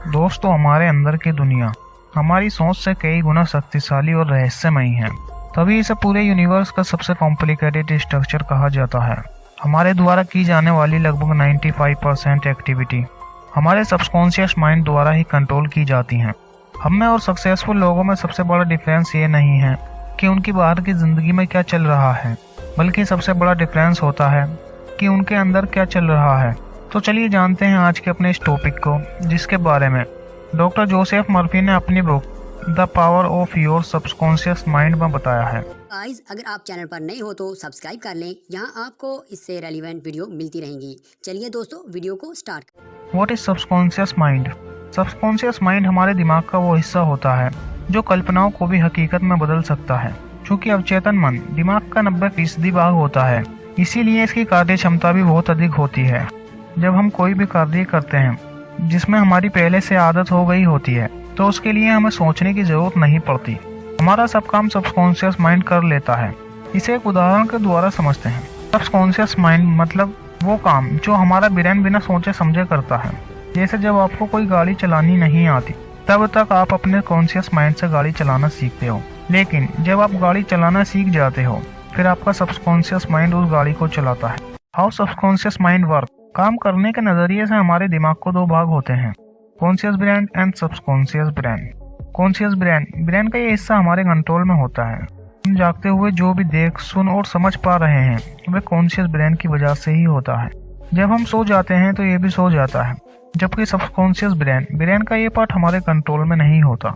दोस्तों, हमारे अंदर की दुनिया हमारी सोच से कई गुना शक्तिशाली और रहस्यमयी है। तभी इसे पूरे यूनिवर्स का सबसे कॉम्प्लिकेटेड स्ट्रक्चर कहा जाता है। हमारे द्वारा की जाने वाली लगभग 95% एक्टिविटी हमारे सबकॉन्शियस माइंड द्वारा ही कंट्रोल की जाती हैं। हम में और सक्सेसफुल लोगों में सबसे बड़ा डिफरेंस ये नहीं है कि उनकी बाहर की जिंदगी में क्या चल रहा है, बल्कि सबसे बड़ा डिफरेंस होता है कि उनके अंदर क्या चल रहा है। तो चलिए जानते हैं आज के अपने इस टॉपिक को, जिसके बारे में डॉक्टर जोसेफ मर्फी ने अपनी book the power of your subconscious mind में बताया है। गाइस, अगर आप चैनल पर नए हो तो सब्सक्राइब कर लें, यहाँ आपको इससे रेलिवेंट वीडियो मिलती रहेंगी। चलिए दोस्तों, वीडियो को start. What is subconscious mind? Subconscious mind हमारे दिमाग का वो हिस्सा होता है जो कल्पनाओं को भी हकीकत में बदल सकता है। क्योंकि अवचेतन मन दिमाग का 90% भाग होता है, इसीलिए इसकी कार्य क्षमता भी बहुत अधिक होती है। जब हम कोई भी कार्य करते हैं जिसमें हमारी पहले से आदत हो गई होती है, तो उसके लिए हमें सोचने की जरूरत नहीं पड़ती। हमारा सब काम सबकॉन्शियस माइंड कर लेता है। इसे एक उदाहरण के द्वारा समझते हैं। सबकॉन्शियस माइंड मतलब वो काम जो हमारा ब्रेन बिना सोचे समझे करता है। जैसे जब आपको कोई गाड़ी चलानी नहीं आती, तब तक आप अपने कॉन्शियस माइंड से गाड़ी चलाना सीखते हो। लेकिन जब आप गाड़ी चलाना सीख जाते हो, फिर आपका सबकॉन्शियस माइंड उस गाड़ी को चलाता है। How subconscious mind work? काम करने के नजरिए से हमारे दिमाग को दो भाग होते हैं, conscious brain and subconscious brain. Conscious brain का ये हिस्सा हमारे कंट्रोल में होता है। हम जागते हुए जो भी देख, सुन और समझ पा रहे हैं, वह कॉन्शियस ब्रेन की वजह से ही होता है। जब हम सो जाते हैं तो ये भी सो जाता है, जबकि सबकॉन्शियस ब्रेन का ये पार्ट हमारे कंट्रोल में नहीं होता।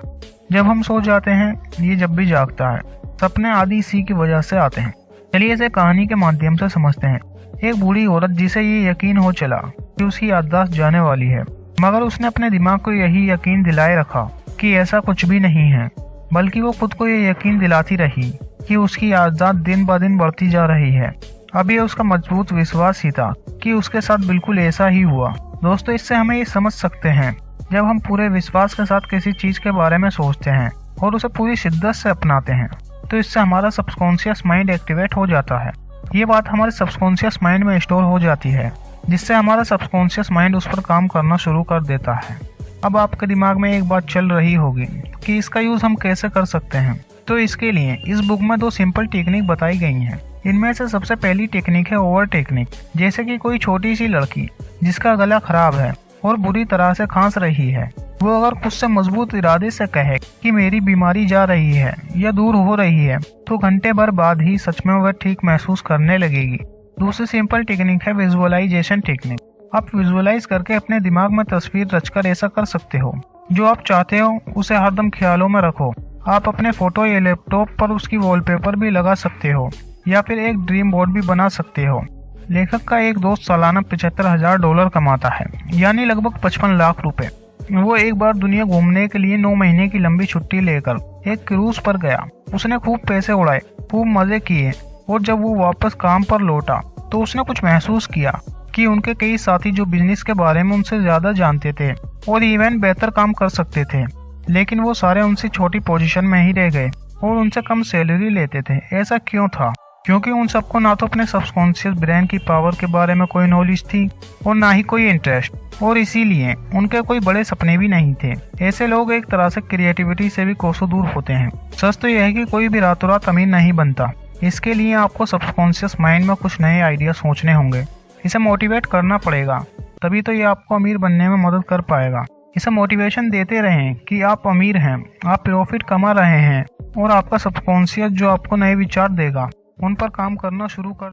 जब हम सो जाते हैं, ये जब भी जागता है, सपने आदि इसी की वजह से आते हैं। चलिए इसे कहानी के माध्यम से समझते हैं। एक बूढ़ी औरत जिसे ये यकीन हो चला कि उसकी याददाश्त जाने वाली है, मगर उसने अपने दिमाग को यही यकीन दिलाए रखा कि ऐसा कुछ भी नहीं है, बल्कि वो खुद को ये यकीन दिलाती रही कि उसकी याददाश्त दिन ब दिन बढ़ती जा रही है। अब ये उसका मजबूत विश्वास ही था कि उसके साथ बिल्कुल ऐसा ही हुआ। दोस्तों, इससे हमें ये समझ सकते हैं, जब हम पूरे विश्वास के साथ किसी चीज के बारे में सोचते हैं और उसे पूरी शिद्दत से अपनाते हैं, तो इससे हमारा सबकॉन्शियस माइंड एक्टिवेट हो जाता है। ये बात हमारे सबकॉन्शियस माइंड में स्टोर हो जाती है, जिससे हमारा सबकॉन्शियस माइंड उस पर काम करना शुरू कर देता है। अब आपके दिमाग में एक बात चल रही होगी कि इसका यूज हम कैसे कर सकते हैं। तो इसके लिए इस बुक में 2 सिंपल टेक्निक बताई गई हैं। इनमें से सबसे पहली टेक्निक है ओवर टेक्निक। जैसे कि कोई छोटी सी लड़की जिसका गला खराब है और बुरी तरह से खांस रही है, वो अगर खुद से मजबूत इरादे से कहे कि मेरी बीमारी जा रही है या दूर हो रही है, तो घंटे भर बाद ही सच में वह ठीक महसूस करने लगेगी। दूसरी सिंपल टेक्निक है विजुअलाइजेशन टेक्निक। आप विजुअलाइज करके अपने दिमाग में तस्वीर रचकर ऐसा कर सकते हो जो आप चाहते हो, उसे हरदम ख्यालों में रखो। आप अपने फोटो या लैपटॉप पर उसकी वॉलपेपर भी लगा सकते हो, या फिर एक ड्रीम बोर्ड भी बना सकते हो। लेखक का एक दोस्त सालाना $75,000 कमाता है, यानी लगभग 55 लाख रुपए। वो एक बार दुनिया घूमने के लिए 9 महीने की लंबी छुट्टी लेकर एक क्रूज पर गया। उसने खूब पैसे उड़ाए, खूब मजे किए, और जब वो वापस काम पर लौटा तो उसने कुछ महसूस किया कि उनके कई साथी जो बिजनेस के बारे में उनसे ज्यादा जानते थे और इवन बेहतर काम कर सकते थे, लेकिन वो सारे उनसे छोटी पोजीशन में ही रह गए और उनसे कम सैलरी लेते थे। ऐसा क्यों था? क्योंकि उन सबको ना तो अपने सबकॉन्शियस ब्रेन की पावर के बारे में कोई नॉलेज थी और ना ही कोई इंटरेस्ट, और इसीलिए उनके कोई बड़े सपने भी नहीं थे। ऐसे लोग एक तरह से क्रिएटिविटी से भी कोसों दूर होते हैं। सच तो यह है कि कोई भी रातों रात अमीर नहीं बनता। इसके लिए आपको सबकॉन्शियस माइंड में कुछ नए आइडिया सोचने होंगे। इसे मोटिवेट करना पड़ेगा, तभी तो ये आपको अमीर बनने में मदद कर पाएगा। इसे मोटिवेशन देते रहें कि आप अमीर हैं, आप प्रॉफिट कमा रहे हैं, और आपका सबकॉन्शियस जो आपको नए विचार देगा, उन पर काम करना शुरू कर